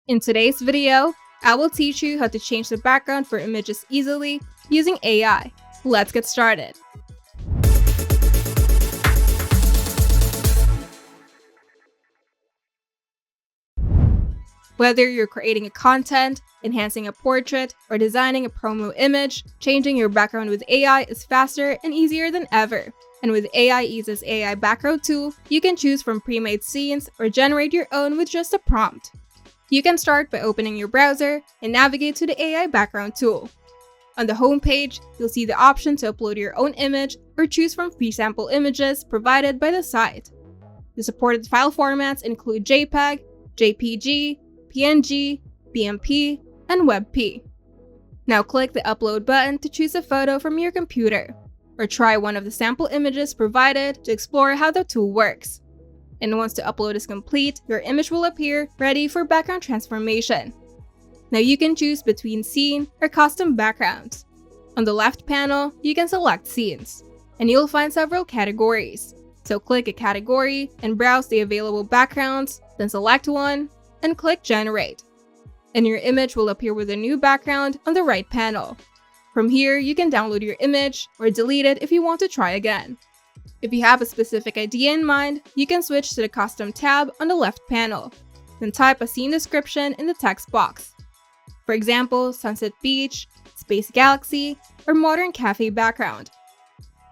In today's video, I will teach you how to change the background for images easily using AI. Let's get started. Whether you're creating a content, enhancing a portrait, or designing a promo image, changing your background with AI is faster and easier than ever. And with aiease's AI background tool, you can choose from pre-made scenes or generate your own with just a prompt. You can start by opening your browser and navigate to the AI background tool. On the home page, you'll see the option to upload your own image or choose from free sample images provided by the site. The supported file formats include JPEG, JPG, PNG, BMP, and WebP. Now click the upload button to choose a photo from your computer, or try one of the sample images provided to explore how the tool works. And once the upload is complete, your image will appear ready for background transformation. Now you can choose between scene or custom backgrounds. On the left panel, you can select scenes, and you'll find several categories. So click a category and browse the available backgrounds, then select one, and click Generate. And your image will appear with a new background on the right panel. From here, you can download your image or delete it if you want to try again. If you have a specific idea in mind, you can switch to the Custom tab on the left panel. Then type a scene description in the text box. For example, Sunset Beach, Space Galaxy, or Modern Cafe background.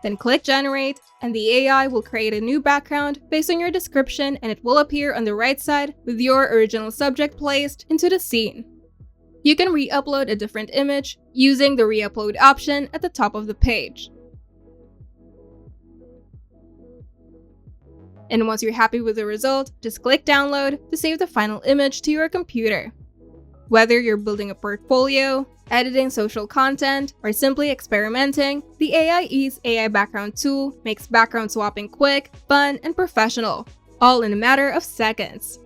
Then click Generate, and the AI will create a new background based on your description, and it will appear on the right side with your original subject placed into the scene. You can re-upload a different image using the re-upload option at the top of the page. And once you're happy with the result, just click Download to save the final image to your computer. Whether you're building a portfolio, editing social content, or simply experimenting, the aiease AI background tool makes background swapping quick, fun, and professional, all in a matter of seconds.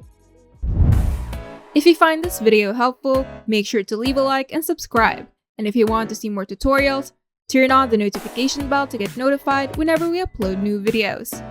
If you find this video helpful, make sure to leave a like and subscribe. And if you want to see more tutorials, turn on the notification bell to get notified whenever we upload new videos.